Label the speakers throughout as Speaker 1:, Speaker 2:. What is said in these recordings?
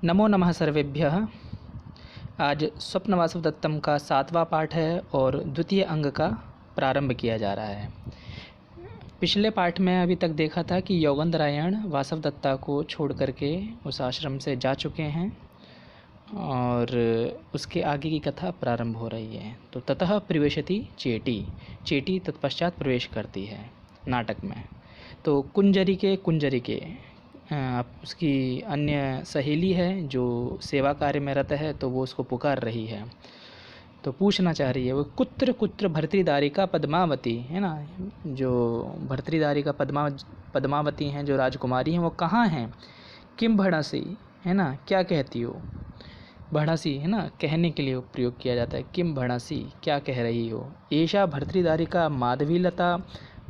Speaker 1: नमो नमः सर्वेभ्यः। आज स्वप्न वासवदत्तम का 7वां पाठ है और द्वितीय अंग का प्रारंभ किया जा रहा है। पिछले पाठ में अभी तक देखा था कि योगेंद्रायण वासवदत्ता को छोड़ करके उस आश्रम से जा चुके हैं और उसके आगे की कथा प्रारंभ हो रही है। तो ततः प्रवेशति चेटी, चेटी तत्पश्चात प्रवेश करती है नाटक में। तो कुंजरी के उसकी अन्य सहेली है जो सेवा कार्य में रत है, तो वो उसको पुकार रही है, तो पूछना चाह रही है वो कुत्र कुत्र भर्तृदारिका पद्मावती है ना, जो भर्तृदारिका पद्मावती हैं, जो राजकुमारी हैं, वो कहाँ हैं। किम भड़ासी है ना, क्या कहती हो। भड़ासी है ना, कहने के लिए प्रयोग किया जाता है। किम भड़ासी, क्या कह रही हो। एषा भर्तृदारिका माधवीलता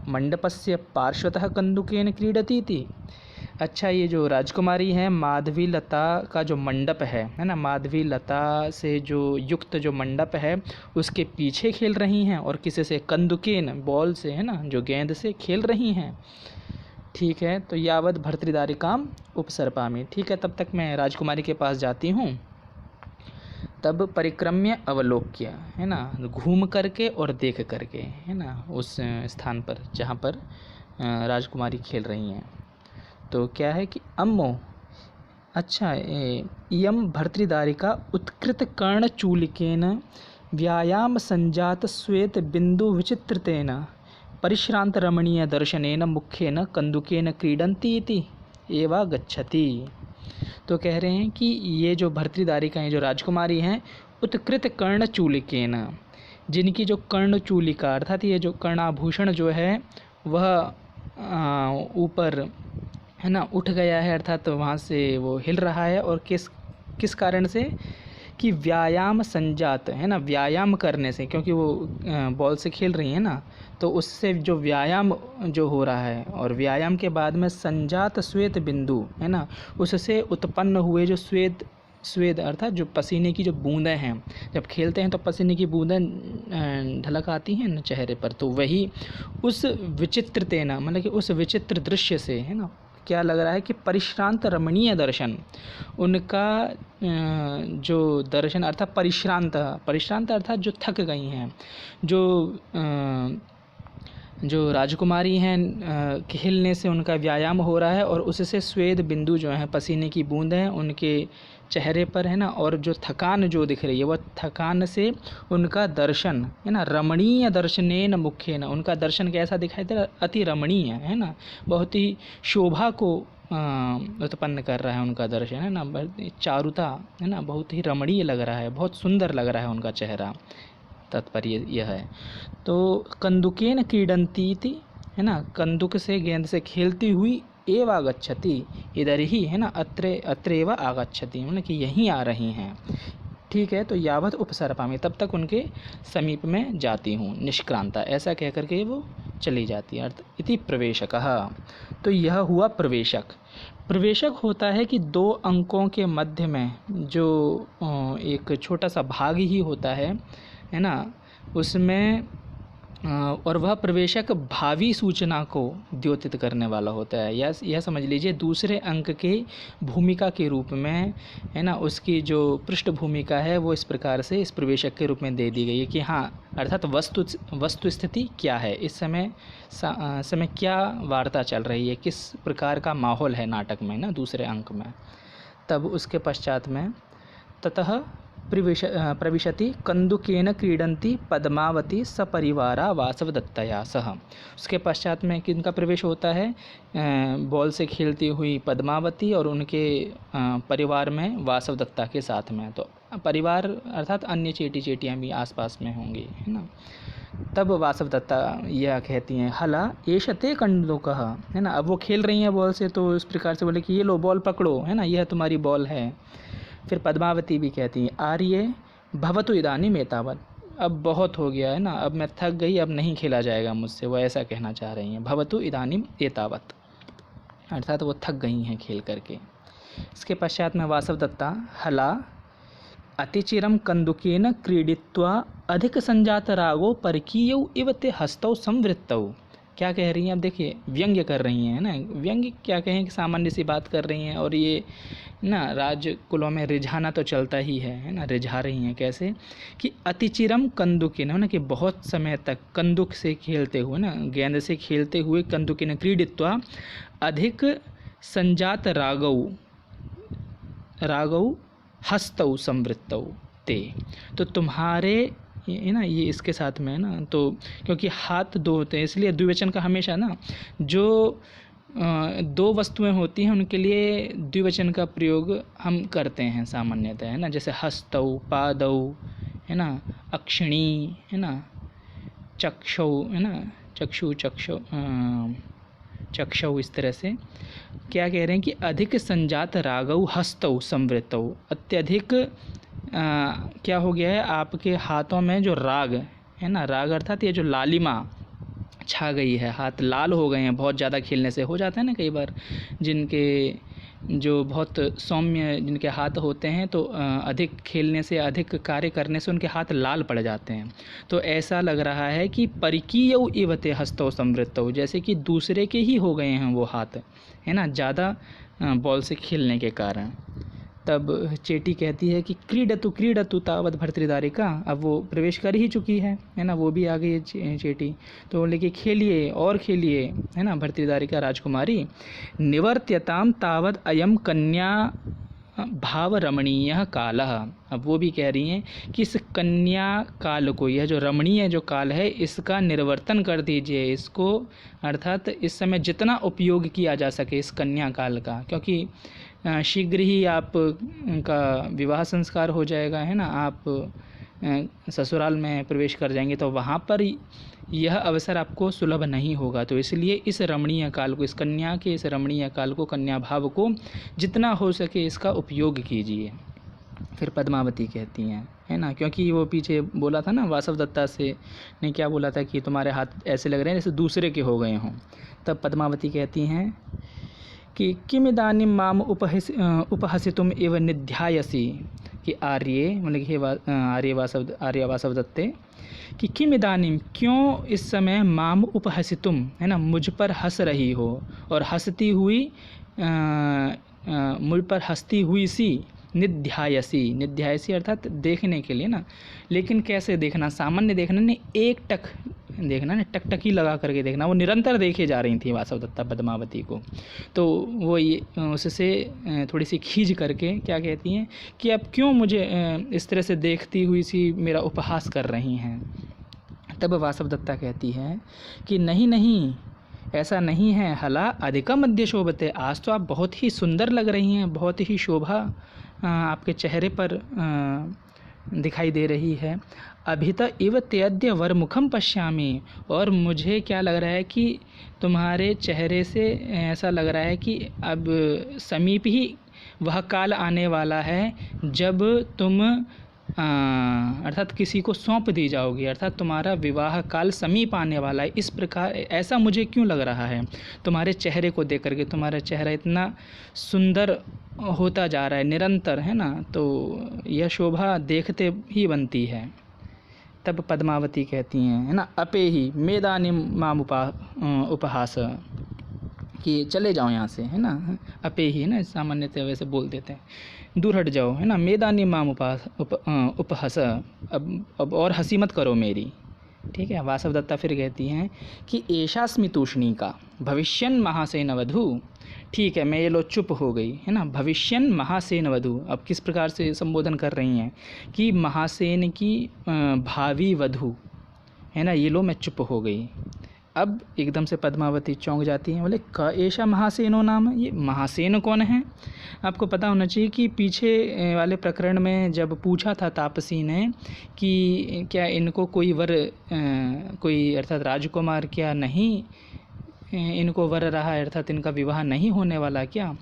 Speaker 1: मंडपस्य पार्श्वतः कंदुकेन क्रीडती थी। अच्छा, ये जो राजकुमारी हैं, माधवी लता का जो मंडप है ना, माधवी लता से जो युक्त जो मंडप है उसके पीछे खेल रही हैं और किसी से कंदुकेन, बॉल से है ना, जो गेंद से खेल रही हैं। ठीक है, तो यावत भर्तृदारिकाम उपसर्पामी। ठीक है, तब तक मैं राजकुमारी के पास जाती हूँ। तब परिक्रम्य अवलोक्य है ना, घूम करके और देख करके है ना, उस स्थान पर जहाँ पर राजकुमारी खेल रही हैं। तो क्या है कि अम्मो, अच्छा, इयं भर्तृदारिका उत्कृत कर्णचूलिकेन व्यायाम संजात श्वेत बिंदु विचित्रतेन परिश्रांत रमणीय दर्शनेन मुख्येन कंदुकेन क्रीडन्ती इति एवा गच्छति। तो कह रहे हैं कि ये जो भर्तृदारिकाएं, जो राजकुमारी हैं, उत्कृत कर्णचूलिकेन, जिनकी जो कर्णचूलिका अर्थात ये जो कर्णाभूषण जो है वह ऊपर है ना उठ गया है, अर्थात वहाँ से वो हिल रहा है। और किस कारण से कि व्यायाम संजात है ना, व्यायाम करने से, क्योंकि वो बॉल से खेल रही है ना, तो उससे जो व्यायाम जो हो रहा है, और व्यायाम के बाद में संजात श्वेत बिंदु है ना, उससे उत्पन्न हुए जो श्वेत अर्थात जो पसीने की जो बूंदें हैं, जब खेलते हैं तो पसीने की बूंदें ढलक आती हैं ना चेहरे पर, तो वही उस विचित्रतेना, मतलब कि उस विचित्र दृश्य से है ना क्या लग रहा है कि परिश्रांत रमणीय दर्शन, उनका जो दर्शन अर्थात परिश्रांत अर्थात जो थक गई हैं, जो राजकुमारी हैं, खेलने से उनका व्यायाम हो रहा है और उससे श्वेत बिंदु जो हैं, पसीने की बूंद हैं उनके चेहरे पर है ना, और जो थकान जो दिख रही है वह थकान से उनका दर्शन है ना, रमणीय दर्शनेन मुख्येन, उनका दर्शन कैसा दिखाई दे रहा, अति रमणीय है ना, बहुत ही शोभा को उत्पन्न कर रहा है उनका दर्शन है ना, चारुता है ना, बहुत ही रमणीय लग रहा है, बहुत सुंदर लग रहा है उनका चेहरा। तात्पर्य यह है। तो कंदुकेन क्रीडन्ती थी है ना, कंदुक से, गेंद से खेलती हुई एव आगच्छति, इधर ही है ना, अत्र एव आगच्छति, मतलब कि यहीं आ रही हैं। ठीक है, तो यावत उपसर्पामी, तब तक उनके समीप में जाती हूँ, निष्क्रांता, ऐसा कह करके वो चली जाती है। अर्थ इति प्रवेशकः, तो यह हुआ प्रवेशक। प्रवेशक होता है कि दो अंकों के मध्य में जो एक छोटा सा भाग ही होता है ना, उसमें और वह प्रवेशक भावी सूचना को द्योतित करने वाला होता है। यह समझ लीजिए दूसरे अंक के भूमिका के रूप में है ना, उसकी जो पृष्ठभूमिका है वो इस प्रकार से इस प्रवेशक के रूप में दे दी गई है कि हाँ, अर्थात वस्तु स्थिति क्या है, इस समय क्या वार्ता चल रही है, किस प्रकार का माहौल है नाटक में ना, दूसरे अंक में। तब उसके पश्चात में ततः प्रविशति कंदुकेन क्रीडन्ती पद्मावती सपरिवारा वासवदत्तया सह। उसके पश्चात में किनका प्रवेश होता है, बॉल से खेलती हुई पद्मावती और उनके परिवार में वासवदत्ता के साथ में। तो परिवार अर्थात अन्य चेटियाँ भी आसपास में होंगी है ना। तब वासवदत्ता यह कहती हैं, हला एषते कंदुकः है ना, अब वो खेल रही हैं बॉल से, तो इस प्रकार से बोले कि ये लो बॉल पकड़ो है ना, यह तुम्हारी बॉल है। फिर पद्मावती भी कहती हैं, आर्ये भवतु इदानीम एतावत्, अब बहुत हो गया है ना, अब मैं थक गई, अब नहीं खेला जाएगा मुझसे, वो ऐसा कहना चाह रही हैं। भवतु इदानीम एतावत् अर्थात वो थक गई हैं खेल करके। इसके पश्चात में वासवदत्ता हला अतिचिरं कंदुकेन क्रीडित्वा अधिक संजात रागो परकीयौ इव ते हस्तौ संवृत्तौ क्या कह रही हैं, अब देखिए व्यंग्य कर रही हैं, है ना। व्यंग्य क्या कहें कि सामान्य सी बात कर रही हैं, और ये ना राजकुलों में रिझाना तो चलता ही है ना। रिझा रही हैं कैसे कि अतिचिरम कंदुकिन, है ना, कि बहुत समय तक कंदुक से खेलते हुए ना, गेंद से खेलते हुए कंदुकिन क्रीडित्वा अधिक संजात रागौ हस्तौ संवृत्तौ ते। तो तुम्हारे ये ना, ये इसके साथ में है ना, तो क्योंकि हाथ दो होते हैं इसलिए द्विवचन का हमेशा ना, जो दो वस्तुएं होती हैं उनके लिए द्विवचन का प्रयोग हम करते हैं सामान्यतः, है ना। जैसे हस्तौ, पादौ, है ना, अक्षिणी, है ना, चक्षौ, है ना, चक्षौ, इस तरह से। क्या कह रहे हैं कि अधिक संजात रागौ हस्तौ संवृतौ, अत्यधिक क्या हो गया है आपके हाथों में जो राग है ना, राग अर्थात ये जो लालिमा छा गई है, हाथ लाल हो गए हैं, बहुत ज़्यादा खेलने से हो जाता है ना कई बार, जिनके जो बहुत सौम्य जिनके हाथ होते हैं तो अधिक खेलने से, अधिक कार्य करने से उनके हाथ लाल पड़ जाते हैं। तो ऐसा लग रहा है कि परिकीयौ इवते हस्तौ संवृत्तौ, जैसे कि दूसरे के ही हो गए हैं वो हाथ, है ना, ज़्यादा बॉल से खेलने के कारण। तब चेटी कहती है कि क्रीडतु तावत भर्तृदारिका, अब वो प्रवेश कर ही चुकी है ना, वो भी आ गई है चेटी। तो बोले कि खेलिए और खेलिए, है ना, भर्तृदारिका राजकुमारी। निवर्त्यताम तावत अयम कन्या भाव रमणीय कालः, अब वो भी कह रही हैं कि इस कन्या काल को, यह जो रमणीय जो काल है इसका निर्वर्तन कर दीजिए, इसको अर्थात इस समय जितना उपयोग किया जा सके इस कन्या काल का, क्योंकि शीघ्र ही आप का विवाह संस्कार हो जाएगा, है ना, आप ससुराल में प्रवेश कर जाएंगे, तो वहाँ पर यह अवसर आपको सुलभ नहीं होगा। तो इसलिए इस रमणीय काल को, इस कन्या के इस रमणीय काल को, कन्या भाव को जितना हो सके इसका उपयोग कीजिए। फिर पद्मावती कहती हैं, है ना, क्योंकि वो पीछे बोला था ना वासवदत्ता से ने क्या बोला था कि तुम्हारे हाथ ऐसे लग रहे हैं जैसे दूसरे के हो गए हों। तब पद्मावती कहती हैं कि किम इदानीं माम उपहसितुम एव निध्यायसी, कि आर्य मतलब कि आर्य वासवदत्ते, कि किम इदानीं, क्यों इस समय माम उपहसितुम, है ना, मुझ पर हंस रही हो, और हंसती हुई मुझ पर हंसती हुई सी, निध्यायसी अर्थात देखने के लिए ना, लेकिन कैसे देखना, सामान्य देखना नहीं, एक टक देखना ना, टकटकी लगा करके देखना। वो निरंतर देखे जा रही थी वासवदत्ता पद्मावती को, तो वो ये उससे थोड़ी सी खींच करके क्या कहती हैं कि अब क्यों मुझे इस तरह से देखती हुई सी मेरा उपहास कर रही हैं। तब वासवदत्ता कहती है कि नहीं, ऐसा नहीं है, हला अधिका मध्य शोभते, आज तो आप बहुत ही सुंदर लग रही हैं, बहुत ही शोभा आपके चेहरे पर दिखाई दे रही है। अभित इव त्यद्य वरमुखम पश्यामि, और मुझे क्या लग रहा है कि तुम्हारे चेहरे से ऐसा लग रहा है कि अब समीप ही वह काल आने वाला है जब तुम अर्थात किसी को सौंप दी जाओगी, अर्थात तुम्हारा विवाह काल समीप आने वाला है। इस प्रकार ऐसा मुझे क्यों लग रहा है तुम्हारे चेहरे को देख करके, तुम्हारा चेहरा इतना सुंदर होता जा रहा है निरंतर, है ना, तो यह शोभा देखते ही बनती है। तब पद्मावती कहती हैं, है ना, अपे ही मेदानिम माम उपहास, कि चले जाओ यहाँ से, है ना, अपे ही, है ना, सामान्यतः वैसे बोल देते हैं, दूर हट जाओ, है ना, मेदानी माम उपहस, अब और हंसी मत करो मेरी। ठीक है। वासवदत्ता फिर कहती हैं कि एषास्मि तूष्णी का भविष्यन महासेन वधू। ठीक है, मैं ये लो चुप हो गई, है ना, भविष्यन महासेन वधू, अब किस प्रकार से संबोधन कर रही हैं कि महासेन की भावी वधू, है ना, ये लो मैं चुप हो गई। अब एकदम से पद्मावती चौंक जाती हैं, बोले क ऐसा महासेनो नाम, ये महासेन कौन है। आपको पता होना चाहिए कि पीछे वाले प्रकरण में जब पूछा था तापसी ने कि क्या इनको कोई वर कोई अर्थात राजकुमार क्या नहीं इनको वर रहा है, अर्थात इनका विवाह नहीं होने वाला क्या,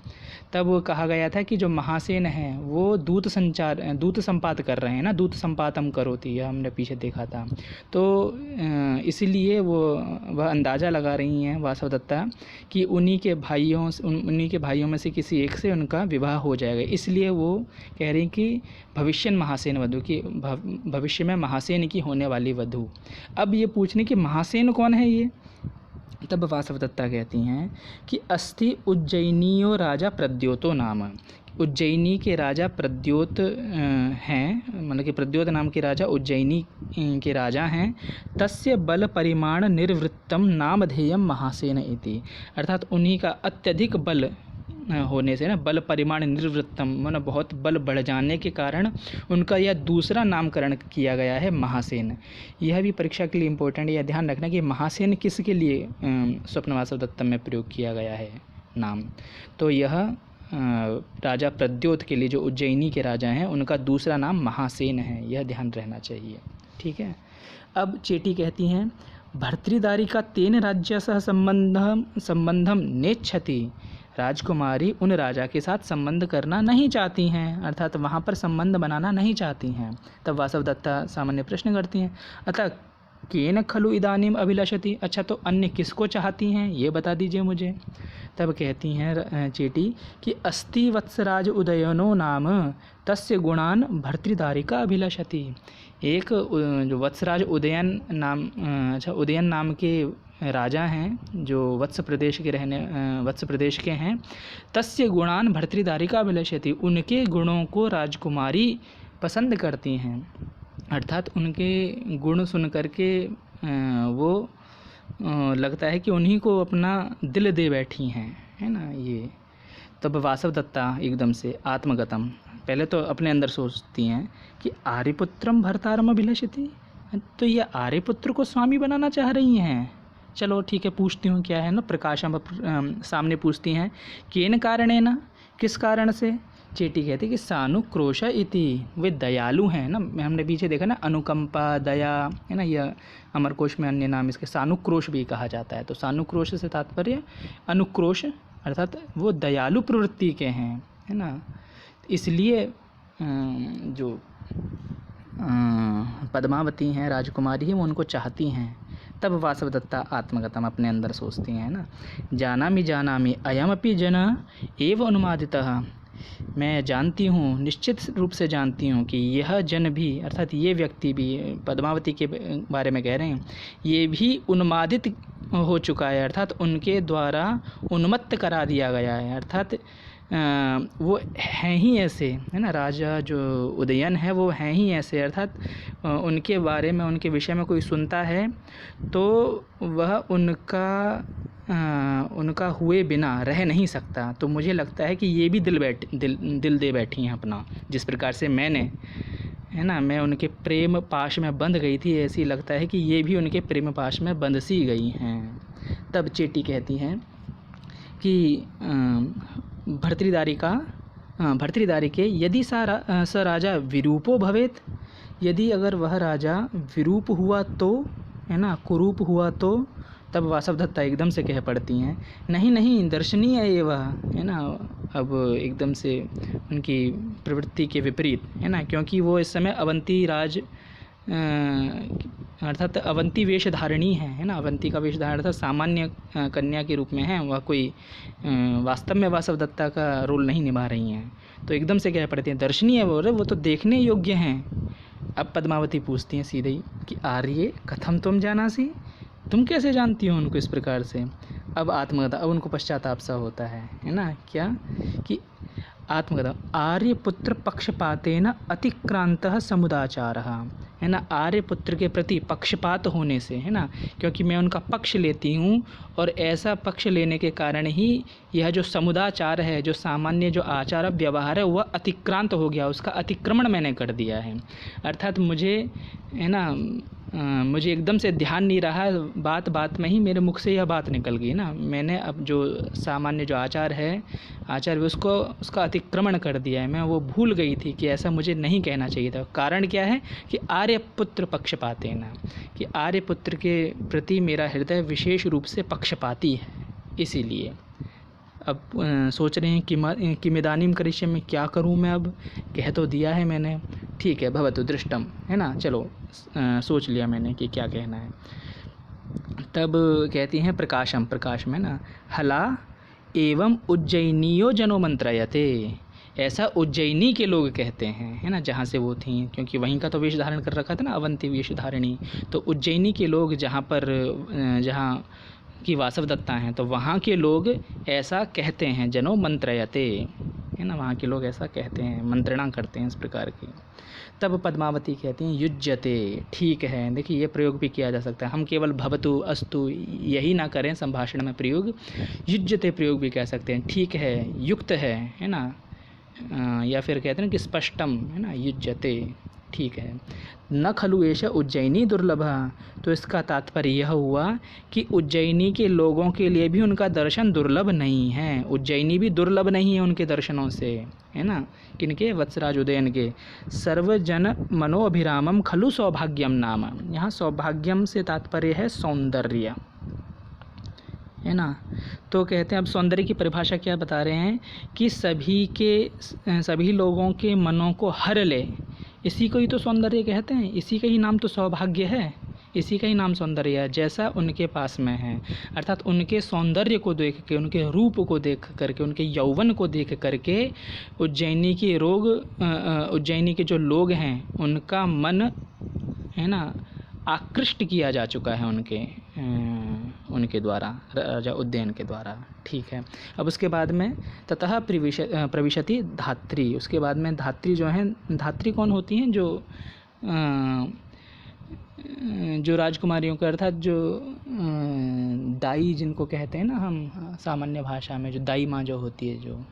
Speaker 1: तब कहा गया था कि जो महासेन हैं वो दूत संपात कर रहे हैं ना, दूत संपातम करोति, हमने पीछे देखा था। तो इसीलिए वह अंदाज़ा लगा रही हैं वासवदत्ता कि उन्हीं के भाइयों में से किसी एक से उनका विवाह हो जाएगा, इसलिए वो कह रही कि भविष्य महासेन वधू, की भविष्य में महासेन की होने वाली वधू। अब ये पूछने कि महासेन कौन है ये, तब वासवदत्ता कहती हैं कि अस्ति उज्जयिनियो राजा प्रद्योतो नाम। उज्जयिनी के राजा प्रद्योत हैं, मतलब कि प्रद्योत नाम के राजा उज्जयिनी के राजा हैं। तस्य बल परिमाण निर्वृत्तम नामधेयम महासेन इति, अर्थात उन्हीं का अत्यधिक बल होने से ना, बल परिमाण निर्वृत्तम मतलब बहुत बल बढ़ जाने के कारण उनका यह दूसरा नामकरण किया गया है महासेन। यह भी परीक्षा के लिए इम्पोर्टेंट, यह ध्यान रखना कि महासेन किसके लिए स्वप्न वासवदत्तम में प्रयोग किया गया है नाम। तो यह राजा प्रद्योत के लिए, जो उज्जयिनी के राजा हैं, उनका दूसरा नाम महासेन है, यह ध्यान रहना चाहिए। ठीक है। अब चेटी कहती हैं भर्तृदारिका तेन राज्य सह संबंधम नेच्छति, राजकुमारी उन राजा के साथ संबंध करना नहीं चाहती हैं, अर्थात वहाँ पर संबंध बनाना नहीं चाहती हैं। तब वासवदत्ता सामान्य प्रश्न करती हैं, अतः केन खलु इदानीम अभिलषति, अच्छा तो अन्य किसको चाहती हैं, ये बता दीजिए मुझे। तब कहती हैं चेटी कि अस्ति वत्सराज उदयनो नाम तस्य गुणान भर्तृदारिका अभिलषति। एक जो वत्सराज उदयन नाम, अच्छा उदयन नाम के राजा हैं जो वत्स प्रदेश के हैं। तस्य गुणान भर्तृदारिका अभिलषति, उनके गुणों को राजकुमारी पसंद करती हैं, अर्थात उनके गुण सुन करके वो लगता है कि उन्हीं को अपना दिल दे बैठी हैं, है ना ये। तब वासवदत्ता एकदम से आत्मगतम, पहले तो अपने अंदर सोचती हैं कि आर्यपुत्रम भर्तारम अभिलषति, तो ये आर्यपुत्र को स्वामी बनाना चाह रही हैं। चलो ठीक है, पूछती हूँ क्या है ना, प्रकाशम सामने पूछती हैं केन कारणेन, किस कारण से। चेटी कहती कि सानुक्रोश इति, वे दयालु हैं ना, हमने पीछे देखा ना अनुकंपा दया, है ना, यह अमरकोश में अन्य नाम इसके सानुक्रोश भी कहा जाता है। तो सानुक्रोश से तात्पर्य अनुक्रोश, अर्थात वो दयालु प्रवृत्ति के हैं, है ना, इसलिए जो पद्मावती हैं राजकुमारी हैं वो उनको चाहती हैं। तब वासवदत्ता आत्मगतम अपने अंदर सोचती हैं ना, जानामि अयमपि जन एव अनुमादितः, मैं जानती हूँ, निश्चित रूप से जानती हूँ कि यह जन भी, अर्थात ये व्यक्ति भी, पद्मावती के बारे में कह रहे हैं, ये भी उन्मादित हो चुका है, अर्थात उनके द्वारा उन्मत्त करा दिया गया है, अर्थात वो हैं ही ऐसे, है ना, राजा जो उदयन है वो हैं ही ऐसे, अर्थात उनके बारे में, उनके विषय में कोई सुनता है तो वह उनका हुए बिना रह नहीं सकता। तो मुझे लगता है कि ये भी दिल दे बैठी हैं अपना, जिस प्रकार से मैंने, है ना, मैं उनके प्रेम पाश में बंध गई थी, ऐसी लगता है कि ये भी उनके प्रेम पाश में बंध सी गई हैं। तब चेटी कहती हैं कि भर्तृदारिके यदि स राजा विरूपो भवेत, यदि अगर वह राजा विरूप हुआ तो, है ना, कुरूप हुआ तो। तब वासवदत्ता एकदम से कह पड़ती हैं नहीं दर्शनीय है ये वह, है ना, अब एकदम से उनकी प्रवृत्ति के विपरीत, है ना, क्योंकि वो इस समय अवंती राज अर्थात अवंती वेशधारिणी है ना, अवंती का वेशधारण अर्थात सामान्य कन्या के रूप में है, वह कोई वास्तव में वासवदत्ता का रोल नहीं निभा रही हैं। तो एकदम से कह पड़ती हैं दर्शनीय वो तो देखने योग्य हैं। अब पद्मावती पूछती हैं सीधे ही कि आर्य कथम तुम जानासी, तुम कैसे जानती हो उनको इस प्रकार से। अब आत्मगता, अब उनको पश्चाताप सा होता है ना, क्या कि आत्मगता आर्यपुत्र पक्षपातेन अतिक्रांतः समुदाचारः, है ना, आर्यपुत्र के प्रति पक्षपात होने से, है ना, क्योंकि मैं उनका पक्ष लेती हूँ और ऐसा पक्ष लेने के कारण ही यह जो समुदाचार है, जो सामान्य जो आचार व्यवहार है वह अतिक्रांत हो गया, उसका अतिक्रमण मैंने कर दिया है। अर्थात मुझे, है ना, मुझे एकदम से ध्यान नहीं रहा, बात में ही मेरे मुख से यह बात निकल गई ना, मैंने अब जो सामान्य जो आचार है उसका अतिक्रमण कर दिया है, मैं वो भूल गई थी कि ऐसा मुझे नहीं कहना चाहिए था। कारण क्या है कि आर्यपुत्र पक्षपातेन, कि आर्यपुत्र के प्रति मेरा हृदय विशेष रूप से पक्षपाती है, इसीलिए। अब सोच रहे हैं कि मिदानीम करिष्यामि, क्या करूं मैं, अब कह तो दिया है मैंने, ठीक है, भवतु दृष्टम, है ना, चलो सोच लिया मैंने कि क्या कहना है। तब कहती हैं प्रकाश में ना, हला एवं उज्जयिनियो जनो मंत्रयते, ऐसा उज्जयिनी के लोग कहते हैं, है ना, जहाँ से वो थीं, क्योंकि वहीं का तो वेश धारण कर रखा था ना, अवंती वेश धारिणी। तो उज्जयिनी के लोग जहाँ कि वासवदत्ता हैं, तो वहाँ के लोग ऐसा कहते हैं, जनो मंत्रयते, है ना, वहाँ के लोग ऐसा कहते हैं, मंत्रणा करते हैं इस प्रकार की। तब पद्मावती कहती हैं युज्यते, ठीक है। देखिए ये प्रयोग भी किया जा सकता है, हम केवल भवतु अस्तु यही ना करें संभाषण में प्रयोग, युज्यते प्रयोग भी कह सकते हैं, ठीक है, युक्त है ना, या फिर कहते हैं कि स्पष्टम, है ना, युज्यते, ठीक है। न खलु एष उज्जैनी दुर्लभ, तो इसका तात्पर्य यह हुआ कि उज्जैनी के लोगों के लिए भी उनका दर्शन दुर्लभ नहीं है, उज्जैनी भी दुर्लभ नहीं है उनके दर्शनों से, है ना, किनके, वत्सराज उदयन के। सर्वजन मनोभिरामम खलु सौभाग्यम नाम, यहाँ सौभाग्यम से तात्पर्य है सौंदर्य, है ना। तो कहते हैं, अब सौंदर्य की परिभाषा क्या बता रहे हैं कि सभी लोगों के मनों को हर ले, इसी को ही तो सौंदर्य कहते हैं, इसी का ही नाम तो सौभाग्य है, इसी का ही नाम सौंदर्य है, जैसा उनके पास में है। अर्थात उनके सौंदर्य को देख के, उनके रूप को देख करके, उनके यौवन को देख करके उज्जैनी के जो लोग हैं उनका मन, है ना, आकृष्ट किया जा चुका है उनके द्वारा, राजा उदयन के द्वारा, ठीक है। अब उसके बाद में ततः प्रविशति धात्री, उसके बाद में धात्री जो हैं, धात्री कौन होती हैं, जो राजकुमारियों का, अर्थात जो दाई जिनको कहते हैं ना हम सामान्य भाषा में, जो दाई माँ जो होती है, जो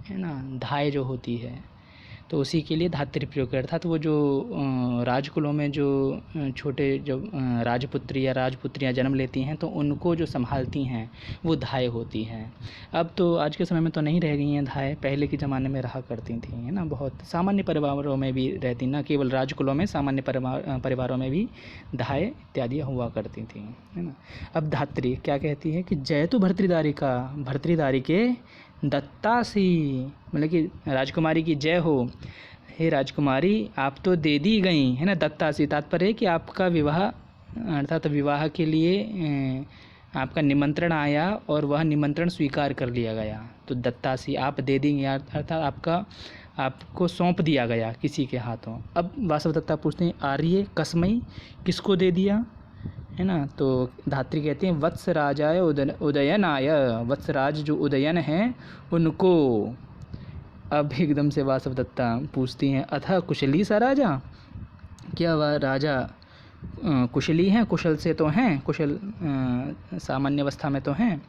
Speaker 1: है ना, धाय जो होती है, तो उसी के लिए धात्री प्रयोग है। अर्थात वो जो राजकुलों में जो छोटे जो राजपुत्री या राजपुत्रियाँ जन्म लेती हैं, तो उनको जो संभालती हैं वो धाय होती हैं। अब तो आज के समय में तो नहीं रह गई हैं धाय, पहले के ज़माने में रहा करती थी, है ना, बहुत सामान्य परिवारों में भी रहती, ना केवल राजकुलों में, सामान्य परिवारों में भी धाय इत्यादि हुआ करती थी, है ना। अब धात्री क्या कहती है कि जयतु भर्तृदारिका, भर्तृदारी के दत्तासी, मतलब कि राजकुमारी की जय हो, हे राजकुमारी आप तो दे दी गई, है ना। दत्तासी तात्पर्य है कि आपका विवाह, अर्थात विवाह के लिए आपका निमंत्रण आया और वह निमंत्रण स्वीकार कर लिया गया, तो दत्तासी आप दे दी, अर्थात आपको सौंप दिया गया किसी के हाथों। अब वासवदत्ता पूछते हैं आर्य कस्मई, किसको दे दिया, है ना। तो धात्री कहती हैं वत्सराजाय उदयनाय, वत्सराज जो उदयन हैं उनको। अब एकदम से वासवदत्ता पूछती हैं अथ कुशली सा राजा, क्या वह राजा कुशली हैं, कुशल से तो हैं, कुशल सामान्य अवस्था में तो हैं।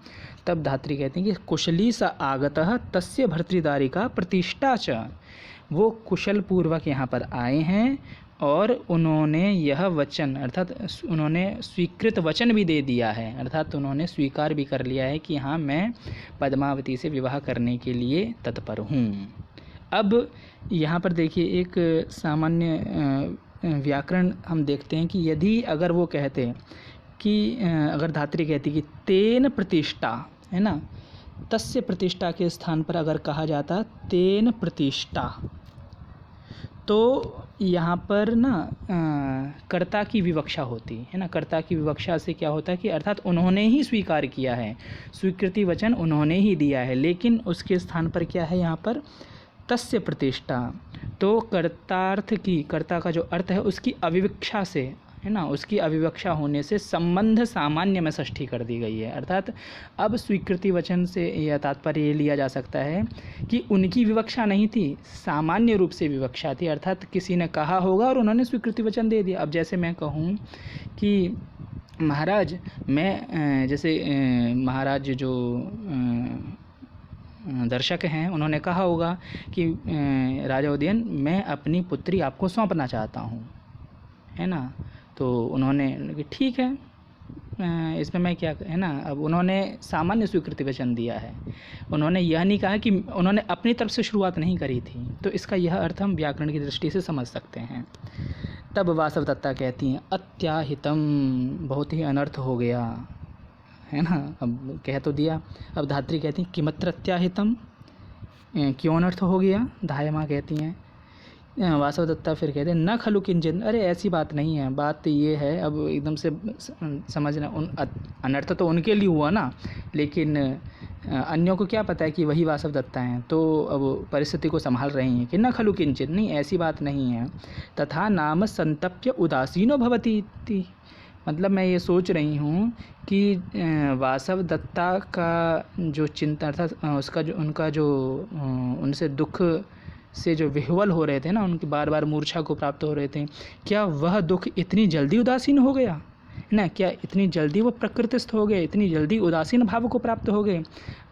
Speaker 1: तब धात्री कहती हैं कि कुशली सा आगतः तस्य भर्तृदारिका प्रतिष्ठा च, वो कुशल पूर्वक यहाँ पर आए हैं और उन्होंने यह वचन, अर्थात उन्होंने स्वीकृत वचन भी दे दिया है, अर्थात उन्होंने स्वीकार भी कर लिया है कि हाँ मैं पद्मावती से विवाह करने के लिए तत्पर हूँ। अब यहाँ पर देखिए एक सामान्य व्याकरण हम देखते हैं कि यदि अगर वो कहते कि अगर धात्री कहती कि तेन प्रतिष्ठा, है ना, तस्य प्रतिष्ठा के स्थान पर अगर कहा जाता तेन प्रतिष्ठा, तो यहाँ पर ना कर्ता की विवक्षा होती है ना। कर्ता की विवक्षा से क्या होता है कि अर्थात उन्होंने ही स्वीकार किया है, स्वीकृति वचन उन्होंने ही दिया है, लेकिन उसके स्थान पर क्या है यहाँ पर तस्य प्रतिष्ठा, तो कर्ता का जो अर्थ है उसकी अविवक्षा से, है ना, उसकी अविवक्षा होने से संबंध सामान्य में षष्ठी कर दी गई है। अर्थात अब स्वीकृति वचन से यह तात्पर्य ये लिया जा सकता है कि उनकी विवक्षा नहीं थी, सामान्य रूप से विवक्षा थी, अर्थात किसी ने कहा होगा और उन्होंने स्वीकृति वचन दे दिया। अब जैसे मैं कहूँ कि महाराज मैं, जैसे महाराज जो दर्शक हैं उन्होंने कहा होगा कि राजा उदयन मैं अपनी पुत्री आपको सौंपना चाहता हूँ, है ना। तो उन्होंने ठीक है, इसमें मैं क्या, है ना। अब उन्होंने सामान्य स्वीकृति वचन दिया है, उन्होंने यह नहीं कहा कि उन्होंने अपनी तरफ से शुरुआत नहीं करी थी, तो इसका यह अर्थ हम व्याकरण की दृष्टि से समझ सकते हैं। तब वासवदत्ता कहती हैं अत्याहितम, बहुत ही अनर्थ हो गया, है ना। अब कह तो दिया। अब धात्री कहती हैं किमत्र अत्याहितम, क्यों अनर्थ हो गया, धाय माँ कहती हैं। वासवदत्ता फिर कहते हैं न खलु किंचित, अरे ऐसी बात नहीं है, बात ये है, अब एकदम से समझना, अनर्थ तो उनके लिए हुआ ना, लेकिन अन्यों को क्या पता है कि वही वासवदत्ता हैं, तो अब परिस्थिति को संभाल रही हैं कि न खलु किंचित, नहीं ऐसी बात नहीं है। तथा नाम संतप्य उदासीनो भवती इति, मतलब मैं ये सोच रही हूँ कि वासव दत्ता का जो चिंता अर्थात उसका जो उनका जो उनसे दुख से जो विह्वल हो रहे थे ना, उनकी बार बार मूर्छा को प्राप्त हो रहे थे, क्या वह दुख इतनी जल्दी उदासीन हो गया है ना? क्या इतनी जल्दी वो प्रकृतिस्थ हो गए, इतनी जल्दी उदासीन भाव को प्राप्त हो गए?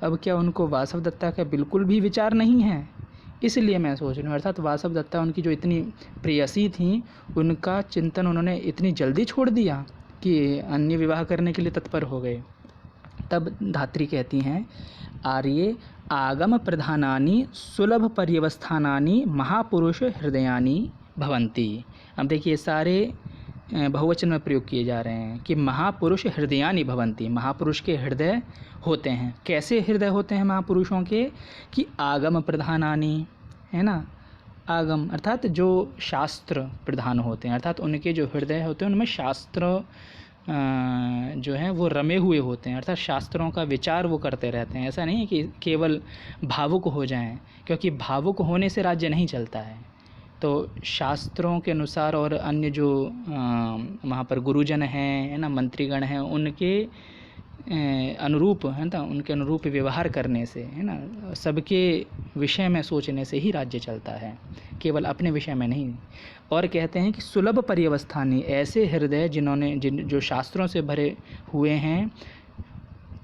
Speaker 1: अब क्या उनको वासव दत्ता का बिल्कुल भी विचार नहीं है? इसलिए मैं सोच रही हूँ, अर्थात वासव दत्ता उनकी जो इतनी प्रेयसी थी, उनका चिंतन उन्होंने इतनी जल्दी छोड़ दिया कि अन्य विवाह करने के लिए तत्पर हो गए। तब धात्री कहती हैं, आर्ये आगम प्रधानानि सुलभ पर्यवस्थानानि महापुरुष हृदयानि भवन्ति। अब देखिए सारे बहुवचन में प्रयोग किए जा रहे हैं कि महापुरुष हृदयानि भवन्ति, महापुरुष के हृदय होते हैं। कैसे हृदय होते हैं महापुरुषों के? कि आगम प्रधानानि, है ना, आगम अर्थात जो शास्त्र प्रधान होते हैं, अर्थात उनके जो हृदय होते हैं उनमें शास्त्र जो हैं वो रमे हुए होते हैं, अर्थात शास्त्रों का विचार वो करते रहते हैं। ऐसा नहीं है कि केवल भावुक हो जाएं, क्योंकि भावुक होने से राज्य नहीं चलता है। तो शास्त्रों के अनुसार और अन्य जो वहाँ पर गुरुजन हैं, है ना, मंत्रीगण हैं, उनके अनुरूप, है ना, उनके अनुरूप व्यवहार करने से, है ना, सबके विषय में सोचने से ही राज्य चलता है, केवल अपने विषय में नहीं। और कहते हैं कि सुलभ पर्यवस्थानी, ऐसे हृदय जो शास्त्रों से भरे हुए हैं,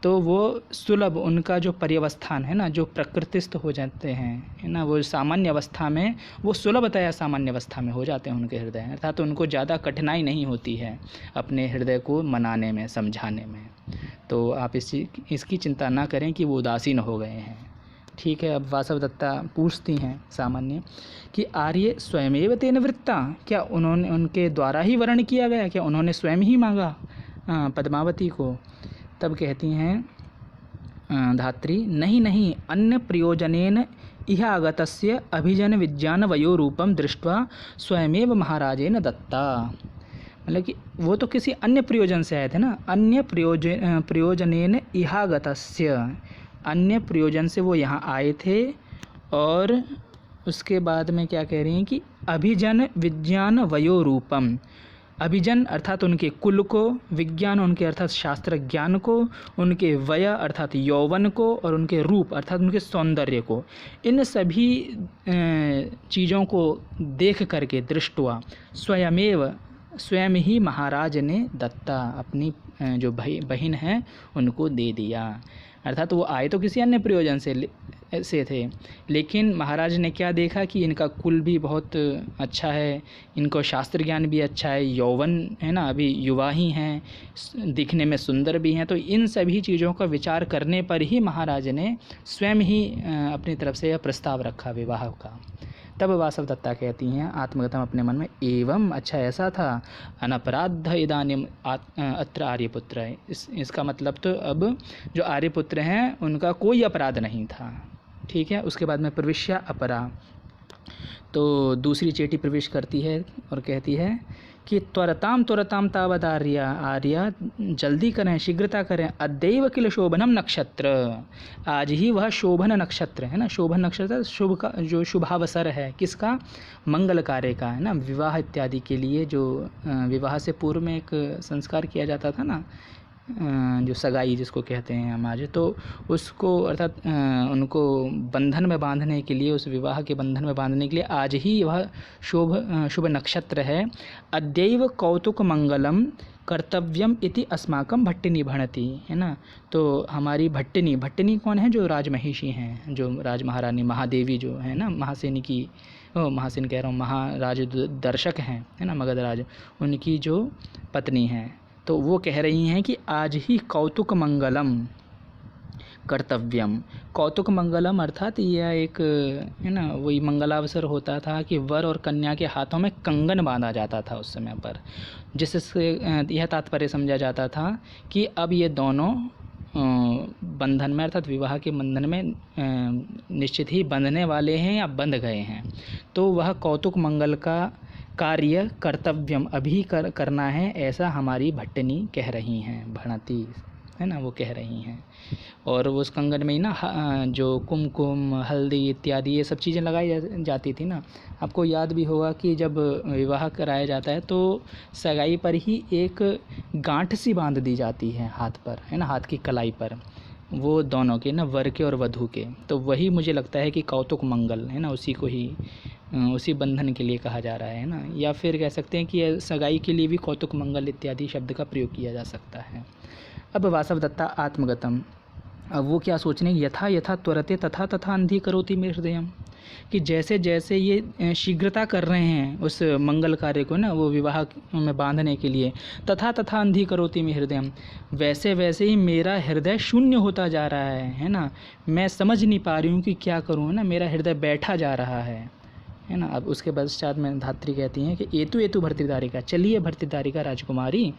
Speaker 1: तो वो सुलभ, उनका जो पर्यवस्थान है ना, जो प्रकृतिस्थ हो जाते हैं, है ना, वो सामान्य अवस्था में, वो सुलभतया सामान्य अवस्था में हो जाते हैं उनके हृदय, अर्थात तो उनको ज़्यादा कठिनाई नहीं होती है अपने हृदय को मनाने में, समझाने में। तो आप इसकी चिंता ना करें कि वो उदासीन हो गए हैं। ठीक है। अब वासव दत्ता पूछती हैं सामान्य कि आर्य स्वयमेव तेन वृत्ता, क्या उन्होंने उनके द्वारा ही वर्ण किया गया, क्या उन्होंने स्वयं ही मांगा पद्मावती को? तब कहती हैं धात्री, नहीं नहीं, अन्य प्रयोजनेन इह आगतस्य अभिजन विज्ञान वयोरूपम दृष्ट्वा स्वयमेव महाराजेन दत्ता। मतलब कि वो तो किसी अन्य प्रयोजन से आए थे ना, अन्य प्रयोजनेन इह आगतस्य, अन्य प्रयोजन से वो यहाँ आए थे। और उसके बाद में क्या कह रही हैं कि अभिजन विज्ञान वयोरूपम, अभिजन अर्थात उनके कुल को, विज्ञान उनके अर्थात शास्त्र ज्ञान को, उनके वय अर्थात यौवन को, और उनके रूप अर्थात उनके सौंदर्य को, इन सभी चीज़ों को देख करके दृष्टवा स्वयं ही महाराज ने दत्ता, अपनी जो बहन है उनको दे दिया। अर्थात वो आए तो किसी अन्य प्रयोजन से थे, लेकिन महाराज ने क्या देखा कि इनका कुल भी बहुत अच्छा है, इनको शास्त्र ज्ञान भी अच्छा है, यौवन है ना, अभी युवा ही हैं, दिखने में सुंदर भी हैं, तो इन सभी चीज़ों का विचार करने पर ही महाराज ने स्वयं ही अपनी तरफ से यह प्रस्ताव रखा विवाह का। तब वासव दत्ता कहती हैं आत्मगतम अपने मन में, एवं, अच्छा ऐसा था, अनपराध इदानीम अत्र आर्यपुत्र है। इसका मतलब तो अब जो आर्यपुत्र हैं उनका कोई अपराध नहीं था। ठीक है। उसके बाद में प्रविश्या अपरा, तो दूसरी चेटी प्रवेश करती है और कहती है कि त्वरताम तावद आर्या, जल्दी करें, शीघ्रता करें, अद्यैव किल शोभनम नक्षत्र, आज ही वह शोभन नक्षत्र है ना, शोभन नक्षत्र शुभ का जो शुभावसर है, किसका? मंगल कार्य का, है ना, विवाह इत्यादि के लिए जो विवाह से पूर्व में एक संस्कार किया जाता था ना, जो सगाई जिसको कहते हैं हम आज, तो उसको अर्थात उनको बंधन में बांधने के लिए, उस विवाह के बंधन में बांधने के लिए आज ही वह शुभ नक्षत्र है। अद्यैव कौतुक मंगलम कर्तव्यम इति अस्माकं भट्टिनी भणति, है ना। तो हमारी भट्टिनी कौन है? जो राजमहिषी हैं, जो राज महारानी महादेवी जो है ना, महासेनी की, महासेन कह रहा हूँ, महाराज दर्शक हैं, है ना, मगध राज, उनकी जो पत्नी हैं, तो वो कह रही हैं कि आज ही कौतुक मंगलम कर्तव्यम। कौतुक मंगलम अर्थात यह एक, है ना, वही मंगलावसर होता था कि वर और कन्या के हाथों में कंगन बांधा जाता था उस समय पर, जिससे यह तात्पर्य समझा जाता था कि अब ये दोनों बंधन में अर्थात विवाह के बंधन में निश्चित ही बंधने वाले हैं या बंध गए हैं। तो वह कौतुक मंगल का कार्य कर्तव्यम अभी करना है, ऐसा हमारी भट्टिनी कह रही हैं, भणति। है ना, वो कह रही हैं। और वो उस कंगन में ही ना जो कुमकुम, हल्दी इत्यादि ये सब चीज़ें लगाई जाती थी ना। आपको याद भी होगा कि जब विवाह कराया जाता है तो सगाई पर ही एक गांठ सी बांध दी जाती है हाथ पर, है ना, हाथ की कलाई पर, वो दोनों के ना, वर के और वधू के। तो वही मुझे लगता है कि कौतुक मंगल, है ना, उसी को ही उसी बंधन के लिए कहा जा रहा है ना। या फिर कह सकते हैं कि सगाई के लिए भी कौतुक मंगल इत्यादि शब्द का प्रयोग किया जा सकता है। अब वासवदत्ता आत्मगतम, अब वो क्या सोच रहे हैं, यथा यथा त्वरते तथा तथा अंधी करोति मे हृदयम, कि जैसे जैसे ये शीघ्रता कर रहे हैं उस मंगल कार्य को ना, वो विवाह में बांधने के लिए, तथा तथा अंधी करोति मे हृदयम, वैसे वैसे ही मेरा हृदय शून्य होता जा रहा है ना। मैं समझ नहीं पा रही हूँ कि क्या करूँ ना, मेरा हृदय बैठा जा रहा है ना। अब उसके पश्चात में धात्री कहती हैं कि एतु एतु भर्तृदारिका, चलिए भर्तृदारिका राजकुमारी।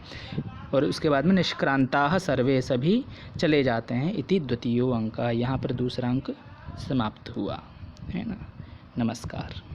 Speaker 1: और उसके बाद में निष्क्रांताः सर्वे, सभी चले जाते हैं। इति द्वितीयो अंक, यहाँ पर दूसरा अंक समाप्त हुआ, है ना। नमस्कार।